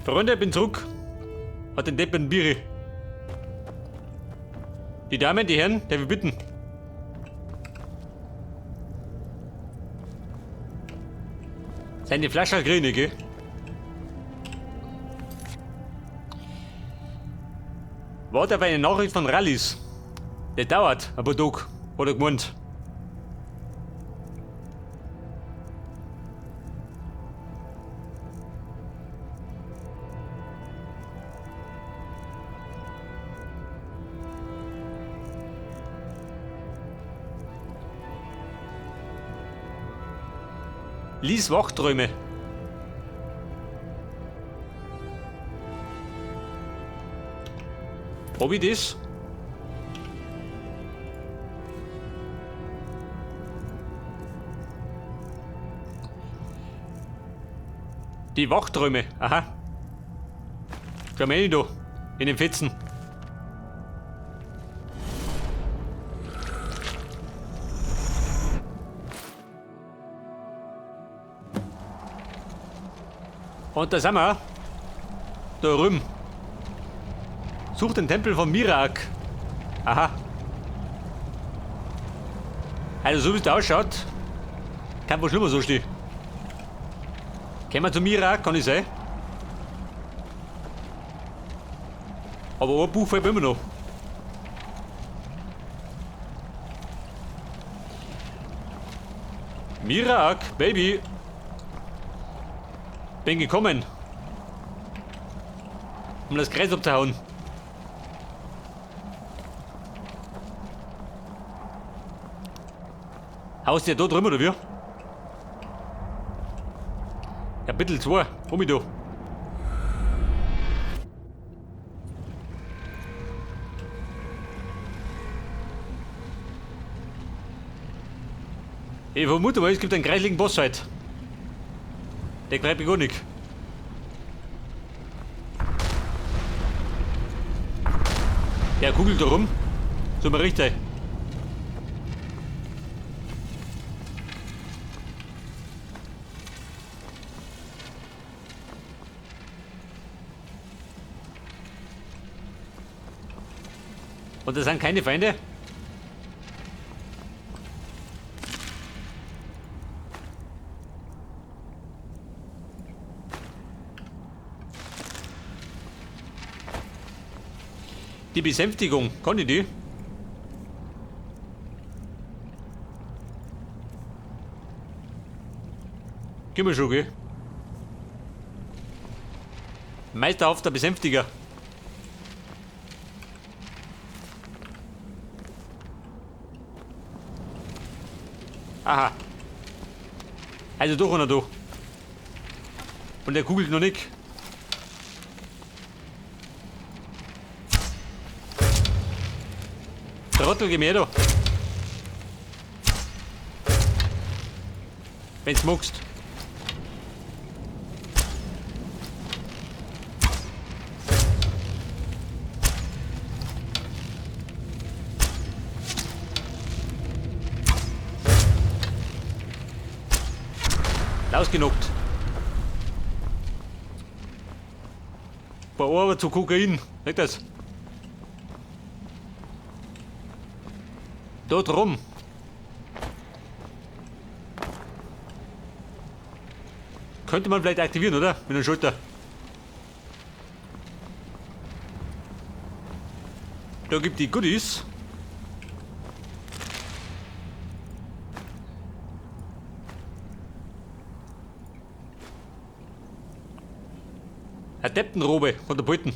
Freunde, bin zurück. Hat den Deppen Biri. Die Damen, die Herren, der wir bitten. Seine Flasche grüne, gell? Warte auf eine Nachricht von Rallis. Der dauert ein paar Tage, hat er gemeint. Lies Wachträume. Hab ich das? Die Wachträume, aha. Schau mal hin da, in den Fetzen. Und da sind wir. Da rüben. Such den Tempel von Mirak. Aha. Also so wie es da ausschaut, kann wohl schlimmer so stehen. Kommen wir zu Mirak, kann ich sein. Aber ein Buch fehlt mir immer noch. Mirak, Baby. Bin gekommen, um das Kreis abzuhauen. Haust du ja da drüben, oder wie? Kapitel 2, komm ich da. Ich vermute mal, es gibt einen kreisligen Boss heute. Der greift mich gar nicht. Der kugelt da rum. So mal richtig. Und das sind keine Feinde? Die Besänftigung, kann ich die? Gehen wir schon, gell? Meisterhafter Besänftiger. Aha. Also doch oder doch. Und der kugelt noch nicht. Trottel, geh mir da. Wenn's magst. Ausgenockt. Bei Ohren zu Kokain. Nicht das? Dort rum. Könnte man vielleicht aktivieren, oder? Mit der Schulter. Da gibt die Goodies. Adeptenrobe von der Bolten.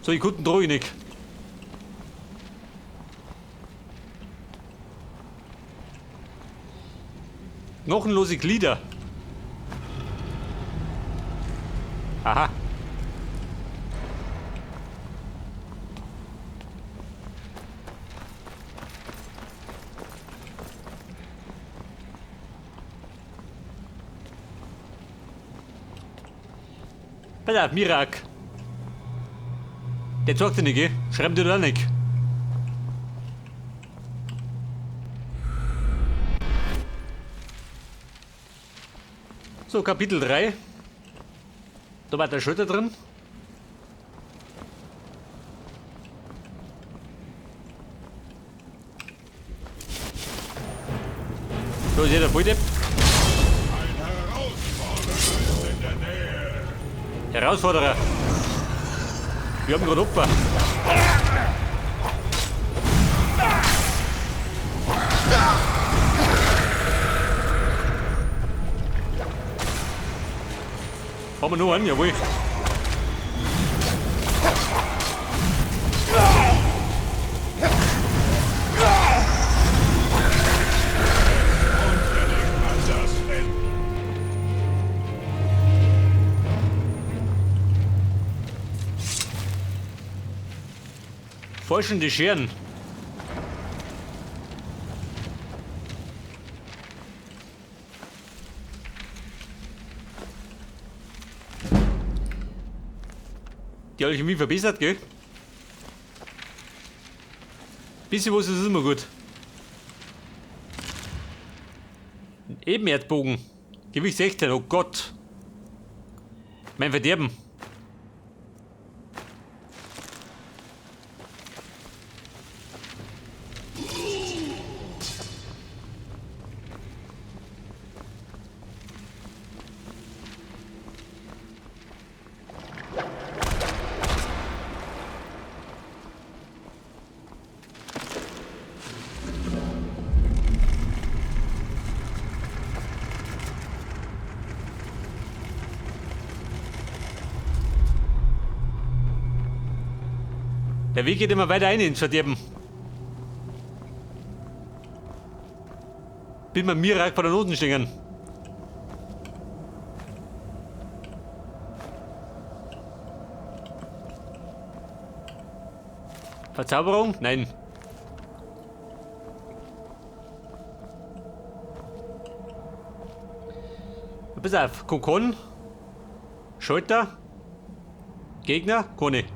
So, ich konnte drohe ich nicht. Knochenlose Glieder. Aha. Pass auf, Mirak. Der sagt dir nicht, gell? Schreib dir da nicht. So, Kapitel 3. Da war der Schulter drin. Da ist jeder Volldepp. Herausforderer. Wir haben gerade Opfer. Haben wir noch einen? Jawohl. Forschende Scheren. Die Alchemie verbessert, gell? Bisschen was ist immer gut. Ein Ebenerdbogen. Gewicht 16, oh Gott. Mein Verderben. Der Weg geht immer weiter rein ins Verderben. Bin mal Mirak vor der Noten stehen. Verzauberung? Nein. Pass auf, Kokon. Schalter. Gegner, keine.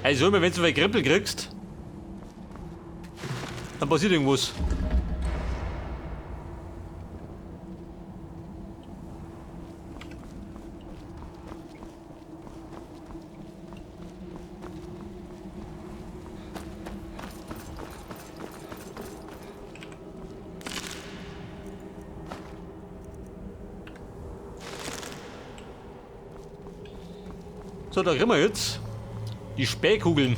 Also immer wenn du einen Krippel kriegst, dann passiert irgendwas. So, da kriegen wir jetzt die Spähkugeln.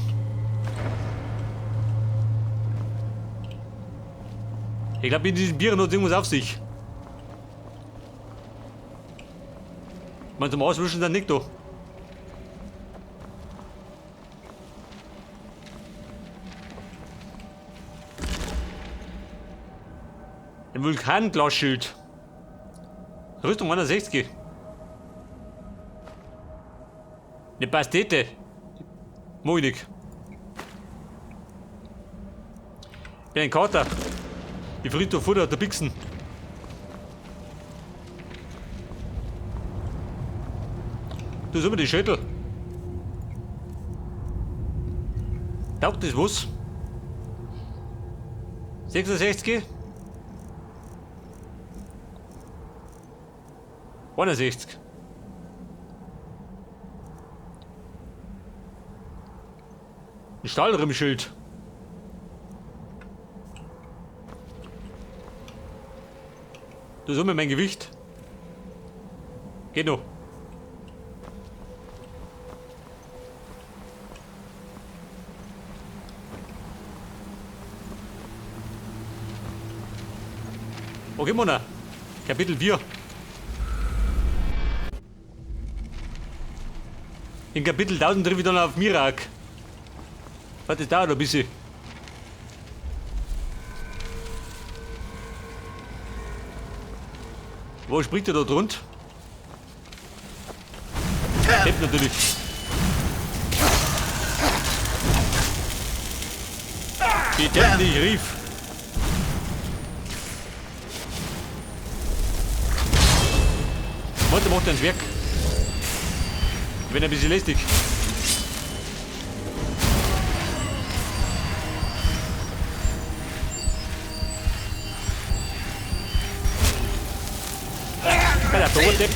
Ich glaube, in diesen Bieren hat irgendwas auf sich. Man zum Auswischen dann nicht da. Ein Vulkanglasschild. Rüstung 61. Eine Pastete. Mag ich nicht. Bin ein Kater. Ich fritt da Futter der Bixen. Du hast immer die Schädel. Taugt das was? 66? 61. Ein Stahlrimmschild. Du hast mir mein Gewicht. Geht noch. Okay, Mona. Kapitel 4. In Kapitel 1000 treffe ich dann auf Mirak. Warte, das dauert ein bisschen. Wo spricht er da drunter? Depp natürlich. Die Deppen, die ich rief. Warte, macht er ins Werk. Ich bin ein bisschen lästig. Depp.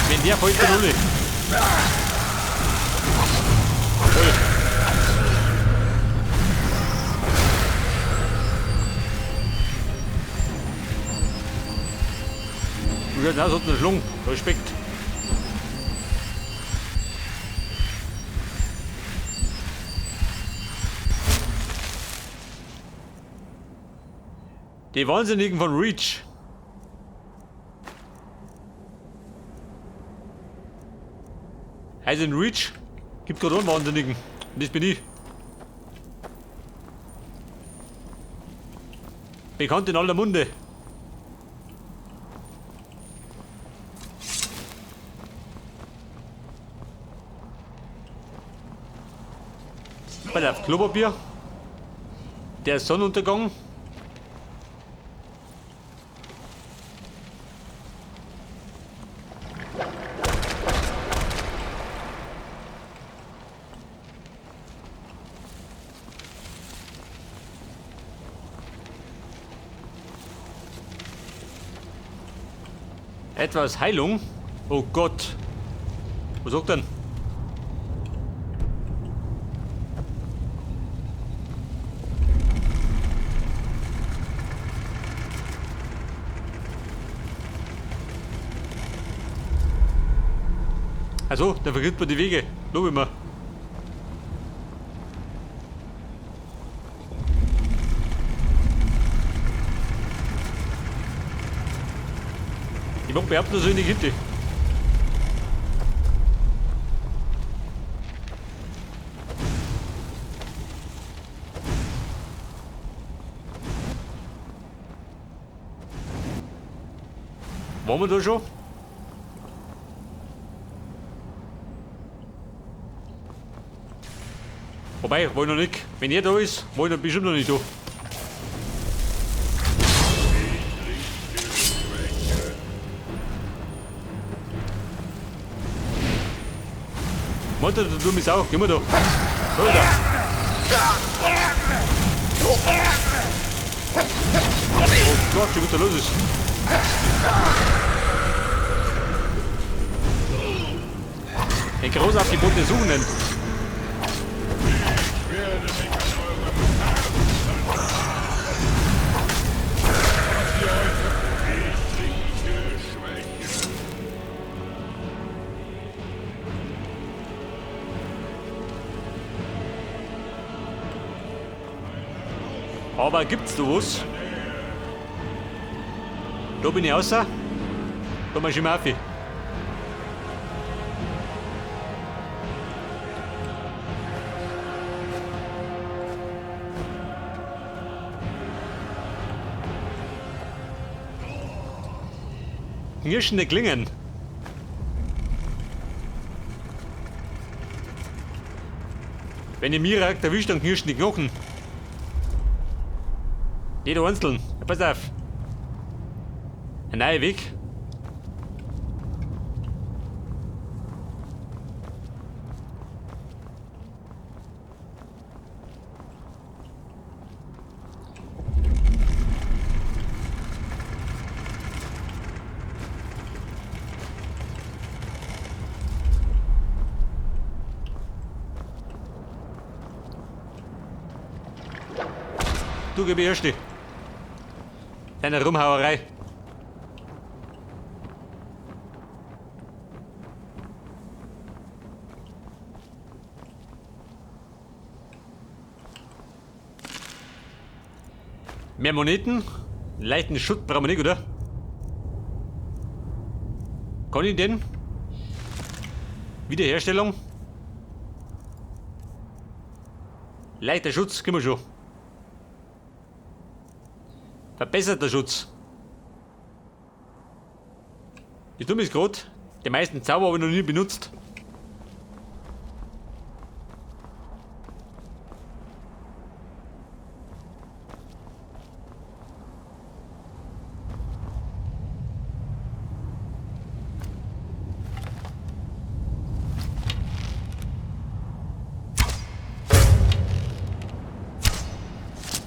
Wenn der fällt, dann ohne. Voll. Du schaust aus, hat einen Schlung. Respekt. Die Wahnsinnigen von Reach. Also in Reach gibt gerade einen Wahnsinnigen. Und das bin ich. Bekannt in aller Munde. Pass auf, Klopapier. Der Sonnenuntergang. Etwas Heilung? Oh Gott. Was sagt denn? Also, da vergibt man die Wege. Lobe mal. Ich mach behaupten, dass ich nicht hinter. Waren wir da schon? Wobei, wollen noch nicht. Wenn er da ist, wollen wir bestimmt noch nicht da. Mann, du dumme Sau, geh mal da. Da ist er. Oh Gott, schon wieder los ist. Ein groß aufgebotene Suchenden. Aber gibt's da was? Da bin ich außer. Da mach ich mal auf. Knirschende Klingen. Wenn ihr Mirak erwischt, dann knirschen die Knochen. Jeder einzeln. Ja, pass auf. Ein neuer Weg. Du gib erst die. Deine Rumhauerei. Mehr Moneten? Leichten Schutt brauchen wir nicht, oder? Kann ich den? Wiederherstellung? Leichter Schutz, können wir schon. Verbesserter Schutz. Das Dumme ist gerade, die meisten Zauber habe ich noch nie benutzt.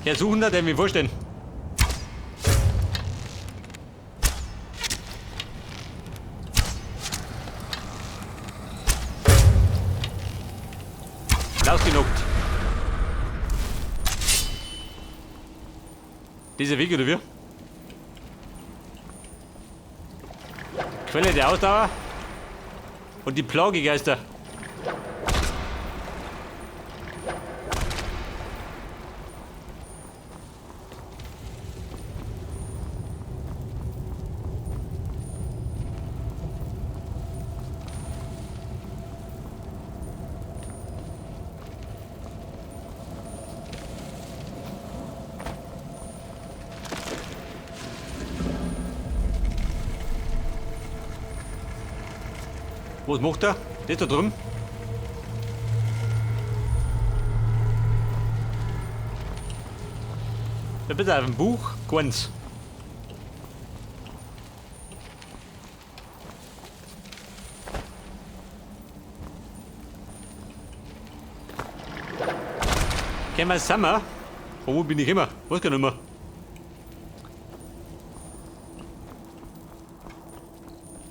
Herr Suchender, der mich vorstellen. ausgenockt. Dieser Weg oder wie? Quelle der Ausdauer und die Plagegeister. Was macht er? Das da drüben? Ja, bitte auf dem Buch, ganz. Können wir zusammen? Wo bin ich immer? Was kann ich immer?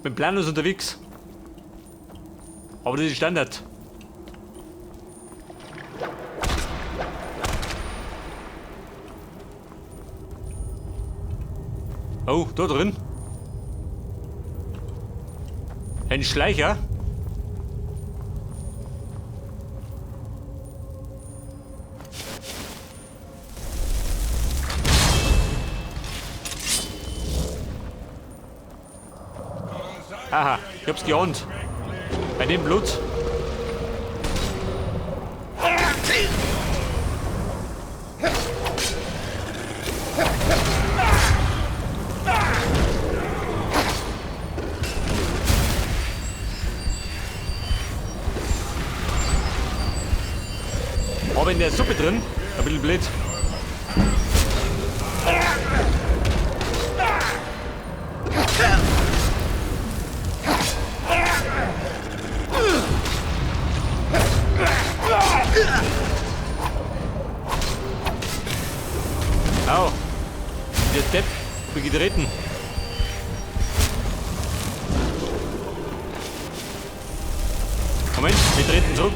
Bin planlos unterwegs. Aber das ist Standard. Oh, da drin. Ein Schleicher. Aha, ich hab's geahnt. Bei dem Blut. Aber in der Suppe drin, ein bisschen blöd. Au, der Depp, bin getreten. Moment, wir treten zurück.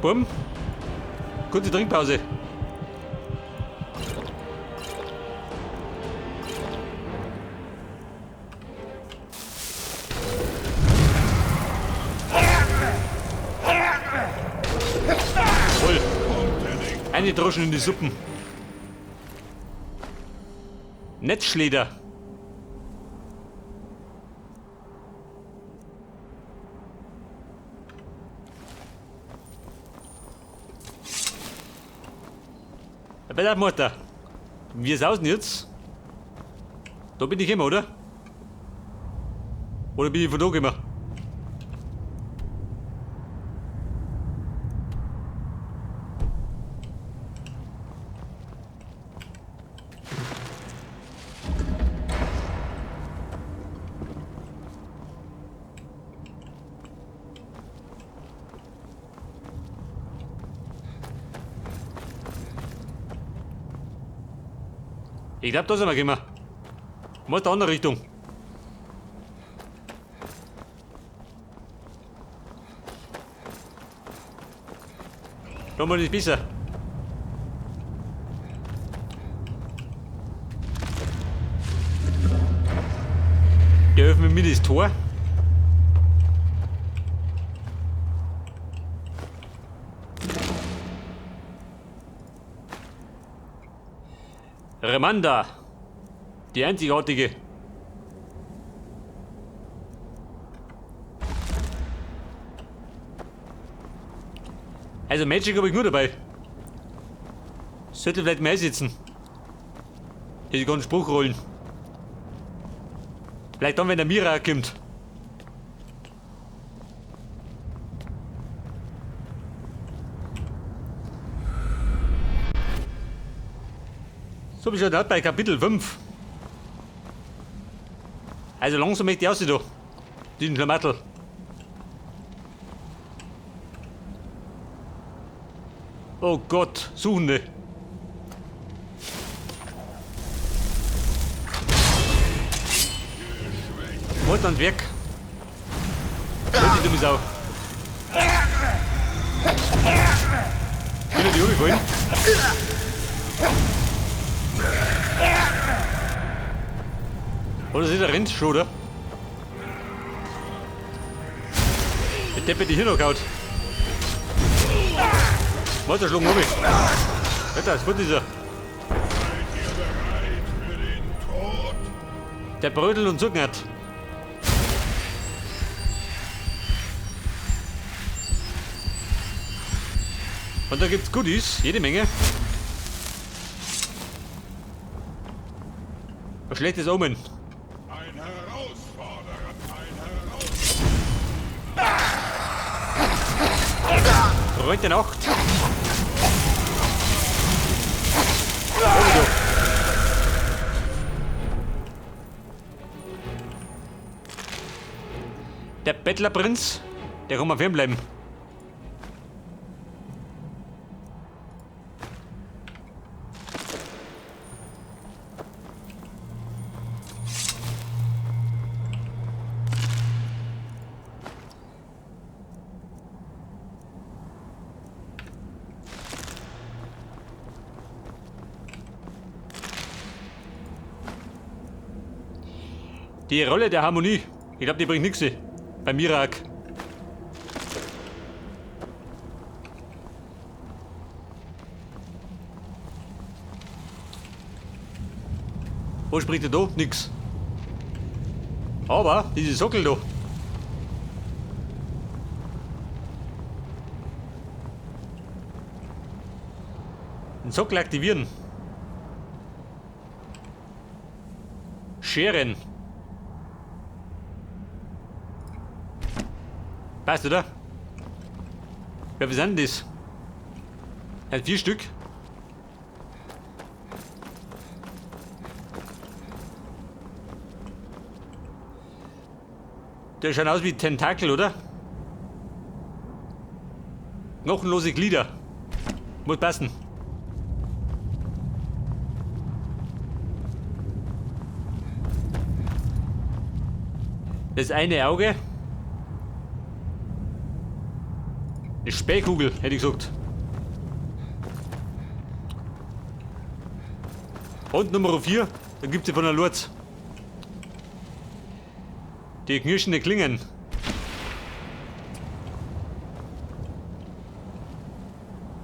Bumm. Kurze Trinkpause. Voll. Eine Droschen in die Suppen. Netzschleder. Bei Mutter. Wie sausen jetzt? Da bin ich immer, oder? Oder bin ich von da gekommen? Ich glaube, da sind wir gekommen. Mal in die andere Richtung. Da mal ist besser. Der öffnet mir das Tor. Remanda, die einzigartige. Also Magic habe ich nur dabei. Sollte vielleicht mehr sitzen. Ich kann einen Spruch rollen. Vielleicht dann, wenn der Mira kommt. So bin ich schon bei Kapitel 5. Also langsam möchte ich aus da. Diesen Schlamattel. Oh Gott, Suchende. Warte ans Werk. Halt die dumme Sau. Bin ich die umgefallen? Oder ist der rennt schon, oder? Der Depp hat die hier noch gehaut. Warte, schlug um mich. Alter, was ist er? Der brödelt und zuckert. Und da gibt's Goodies, jede Menge. Ein schlechtes Omen. Ein Herausforderer, Freund der Nacht. Der Bettlerprinz, der kann mal fernbleiben. Die Rolle der Harmonie. Ich glaube, die bringt nichts beim Irak. Wo spricht er da? Nix. Aber diese Sockel da. Den Sockel aktivieren. Scheren. Passt, oder? Ja, wie sind das? Halt 4 Stück. Der schaut aus wie Tentakel, oder? Knochenlose Glieder. Muss passen. Das eine Auge. Eine Spähkugel, hätte ich gesagt. Und Nummer 4, da gibt es von der Lurz. Die knirschende Klingen.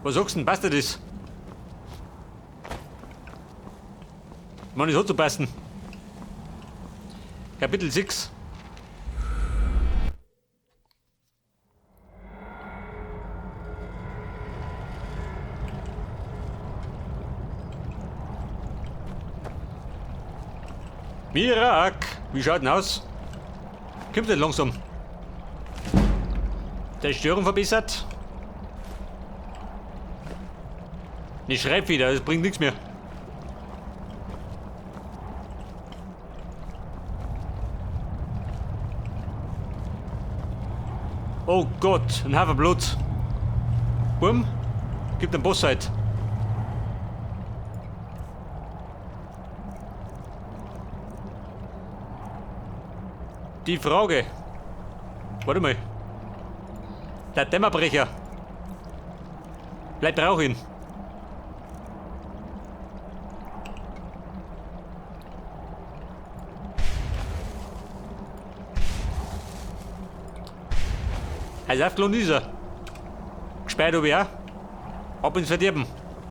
Was sagst du denn, passt dir das? Mann, es hat zu passen. Kapitel 6. Mirak, wie schaut denn aus? Kommt nicht langsam. Der Störung verbessert. Ich schreib wieder, das bringt nichts mehr. Oh Gott, ein Haufen Blut. Bumm, gibt den Boss halt. Die Frage. Warte mal. Der Dämmerbrecher. Bleibt Rauch hin. Also aufgelohnt ist er. Gesperrt habe ich auch. Ab ins Verderben.